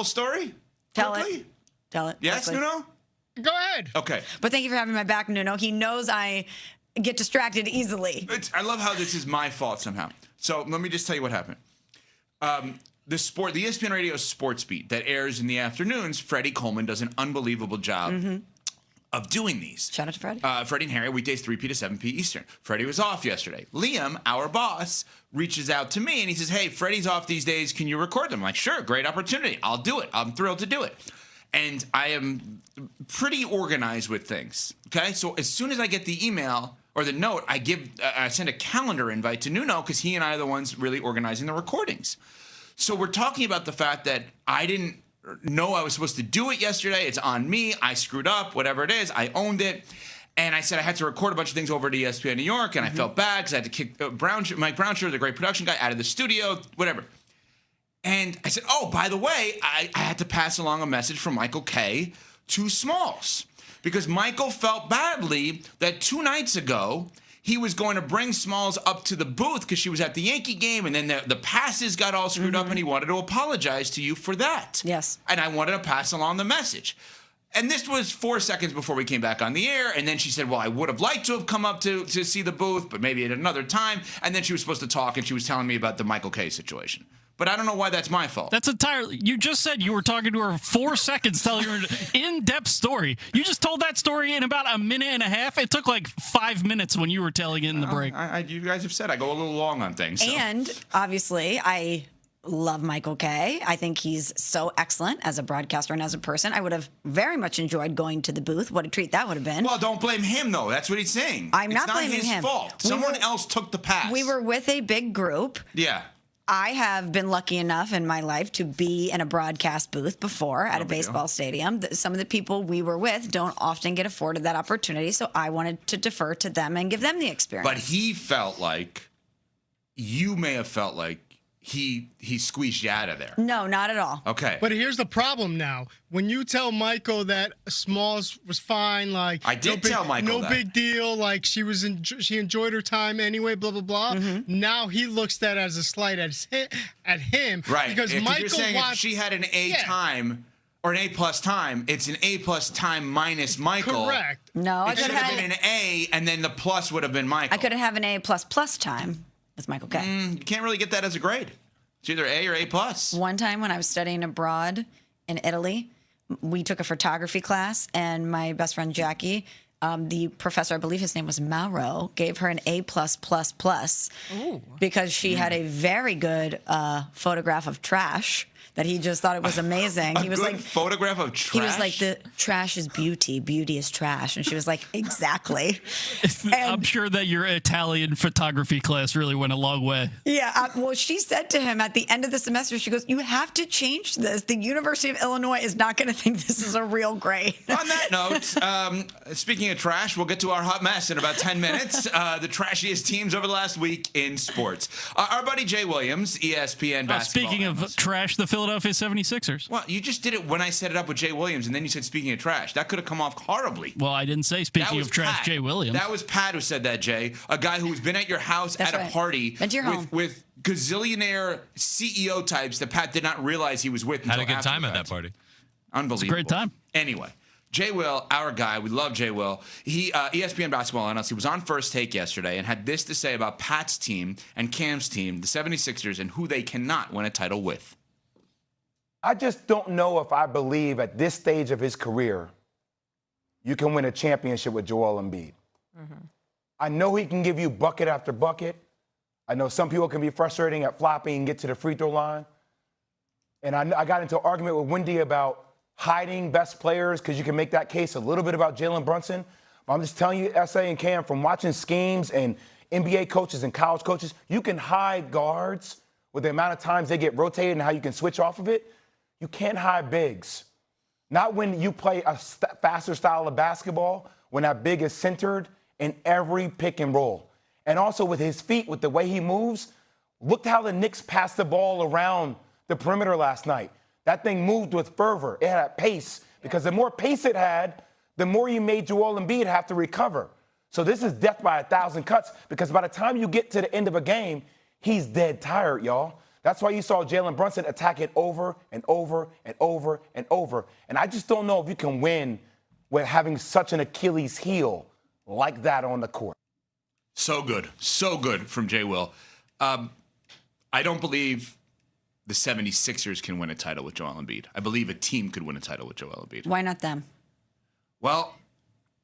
full story? Tell quickly? it. Tell it. Yes, quickly. Nuno? Go ahead. Okay. But thank you for having my back, Nuno. He knows I get distracted easily. I love how this is my fault somehow. So let me just tell you what happened. The ESPN Radio sports beat that airs in the afternoons, Freddie Coleman does an unbelievable job of doing these. Shout out to Freddie. Freddie and Harry, weekdays 3 p to 7 p Eastern. Freddie was off yesterday. Liam, our boss, reaches out to me and he says, hey, Freddie's off these days. Can you record them? I'm like, sure, great opportunity. I'll do it. I'm thrilled to do it. And I am pretty organized with things. Okay, so as soon as I get the email or the note, I send a calendar invite to Nuno because he and I are the ones really organizing the recordings. So we're talking about the fact that I didn't know I was supposed to do it yesterday. It's on me. I screwed up, whatever it is. I owned it. And I said I had to record a bunch of things over at ESPN New York, and I felt bad because I had to kick Mike Brownshire, the great production guy, out of the studio, whatever. And I said, oh, by the way, I had to pass along a message from Michael Kay to Smalls because Michael felt badly that 2 nights ago he was going to bring Smalls up to the booth because she was at the Yankee game, and then the passes got all screwed up, and he wanted to apologize to you for that. Yes. And I wanted to pass along the message. And this was 4 seconds before we came back on the air. And then she said, well, I would have liked to have come up to see the booth, but maybe at another time. And then she was supposed to talk, and she was telling me about the Michael Kay situation. But I don't know why that's my fault. That's entirely. You just said you were talking to her 4 seconds, telling her an in-depth story. You just told that story in about a minute and a half. It took like 5 minutes when you were telling it in the break. You guys have said I go a little long on things. So. And obviously, I love Michael Kay. I think he's so excellent as a broadcaster and as a person. I would have very much enjoyed going to the booth. What a treat that would have been. Well, don't blame him, though. That's what he's saying. I'm not blaming him. It's not his fault. Someone else took the pass. We were with a big group. Yeah. I have been lucky enough in my life to be in a broadcast booth before at a baseball stadium. Some of the people we were with don't often get afforded that opportunity, so I wanted to defer to them and give them the experience. But he felt like you may have felt like he squeezed you out of there. No, not at all. Okay. But here's the problem now. When you tell Michael that Smalls was fine, like I did tell Michael no big deal, like she enjoyed her time anyway, blah blah blah. Now he looks that as a slight at him, right? Because Michael Michael you're saying if she had an A time or an A plus time, it's an A plus time minus Michael. Correct. No, it should have been an A, and then the plus would have been Michael. I could have an A plus time. With Michael Kay. You can't really get that as a grade. It's either A or A plus. One time when I was studying abroad in Italy, we took a photography class, and my best friend Jackie, the professor, I believe his name was Mauro, gave her an A+++, because she had a very good photograph of trash. That he just thought it was amazing. He was like, photograph of trash? He was like, the trash is beauty. Beauty is trash. And she was like, exactly. I'm sure that your Italian photography class really went a long way. Yeah. Well, she said to him at the end of the semester, she goes, you have to change this. The University of Illinois is not going to think this is a real grade. On that note, speaking of trash, we'll get to our hot mess in about 10 minutes. The trashiest teams over the last week in sports. Our buddy Jay Williams, ESPN basketball. Speaking of trash, the Philadelphia 76ers. Well, you just did it when I set it up with Jay Williams, and then you said speaking of trash. That could have come off horribly. Well, I didn't say speaking of trash, Pat. Jay Williams. That was Pat who said that, Jay. A guy who's been at your house That's at right. a party with gazillionaire CEO types that Pat did not realize he was with. Had a good time at that party. Unbelievable. It's a great time. Anyway. Jay Will, our guy, we love Jay Will. He, ESPN basketball analyst, he was on First Take yesterday and had this to say about Pat's team and Cam's team, the 76ers, and who they cannot win a title with. I just don't know if I believe at this stage of his career you can win a championship with Joel Embiid. I know he can give you bucket after bucket. I know some people can be frustrating at flopping and get to the free throw line. And I got into an argument with Wendy about hiding best players because you can make that case a little bit about Jalen Brunson. But I'm just telling you, SA and Cam, from watching schemes and NBA coaches and college coaches, you can hide guards with the amount of times they get rotated and how you can switch off of it. You can't hide bigs. Not when you play a faster style of basketball, when that big is centered in every pick and roll. And also with his feet, with the way he moves, look how the Knicks passed the ball around the perimeter last night. That thing moved with fervor. It had pace, because the more pace it had, the more you made Joel Embiid have to recover. So this is death by 1,000 cuts, because by the time you get to the end of a game, he's dead tired, y'all. That's why you saw Jalen Brunson attack it over and over and over and over. And I just don't know if you can win with having such an Achilles heel like that on the court. So good from Jay Will. I don't believe the 76ers can win a title with Joel Embiid. I believe a team could win a title with Joel Embiid. Why not them? Well,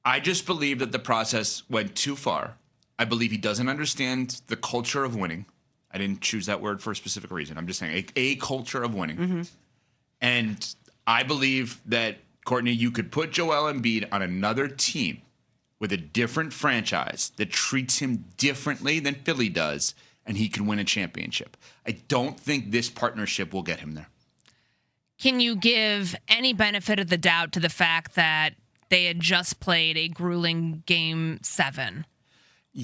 I just believe that the process went too far. I believe he doesn't understand the culture of winning. I didn't choose that word for a specific reason. I'm just saying a culture of winning. Mm-hmm. And I believe that, Courtney, you could put Joel Embiid on another team with a different franchise that treats him differently than Philly does, and he can win a championship. I don't think this partnership will get him there. Can you give any benefit of the doubt to the fact that they had just played a grueling Game 7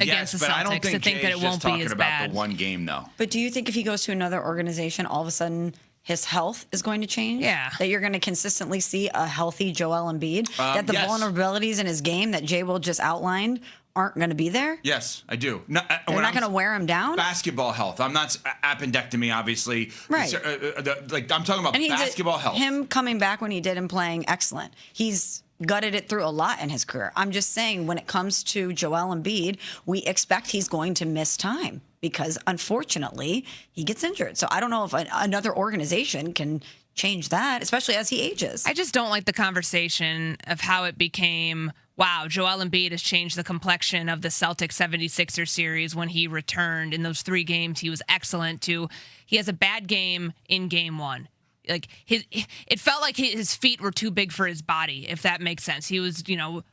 against the Celtics, I don't think to think that it won't be as about bad? The one game, though. But do you think if he goes to another organization, all of a sudden his health is going to change? Yeah. That you're going to consistently see a healthy Joel Embiid? That the yes. vulnerabilities in his game that Jay Will just outlined aren't going to be there? Yes, I do. No, They're not going to wear him down? Basketball health. I'm not appendectomy, obviously. Right. I'm talking about basketball health. Him coming back when he did and playing excellent. He's gutted it through a lot in his career. I'm just saying when it comes to Joel Embiid, we expect he's going to miss time because, unfortunately, he gets injured. So I don't know if another organization can change that, especially as he ages. I just don't like the conversation of how it became, wow, Joel Embiid has changed the complexion of the Celtics 76ers series when he returned. In those 3 games, he was excellent, to he has a bad game in Game 1. Like it felt like his feet were too big for his body, if that makes sense. He was,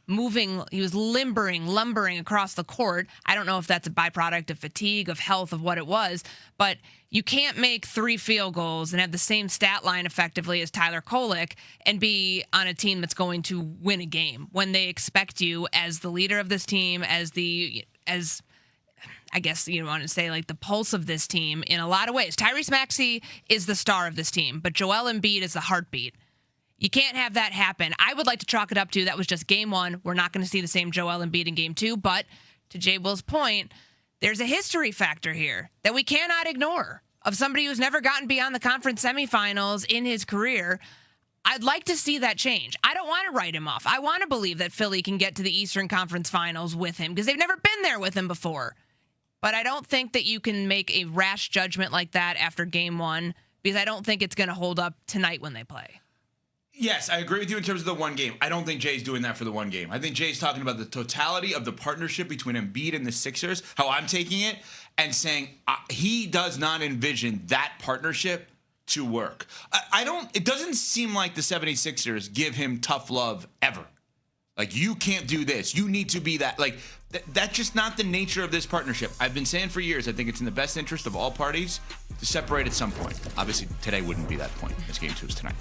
moving, he was lumbering across the court. I don't know if that's a byproduct of fatigue, of health, of what it was, but you can't make 3 field goals and have the same stat line effectively as Tyler Kolek and be on a team that's going to win a game when they expect you as the leader of this team, as I guess you want to say like the pulse of this team in a lot of ways. Tyrese Maxey is the star of this team, but Joel Embiid is the heartbeat. You can't have that happen. I would like to chalk it up to that was just Game 1. We're not going to see the same Joel Embiid in Game 2, but to Jay Will's point, there's a history factor here that we cannot ignore of somebody who's never gotten beyond the conference semifinals in his career. I'd like to see that change. I don't want to write him off. I want to believe that Philly can get to the Eastern Conference Finals with him because they've never been there with him before. But I don't think that you can make a rash judgment like that after Game 1 because I don't think it's going to hold up tonight when they play. Yes, I agree with you in terms of the one game. I don't think Jay's doing that for the one game. I think Jay's talking about the totality of the partnership between Embiid and the Sixers, how I'm taking it, and saying he does not envision that partnership to work. It doesn't seem like the 76ers give him tough love ever. Like, you can't do this. You need to be that. Like, that's just not the nature of this partnership. I've been saying for years, I think it's in the best interest of all parties to separate at some point. Obviously, today wouldn't be that point, as Game 2 is tonight.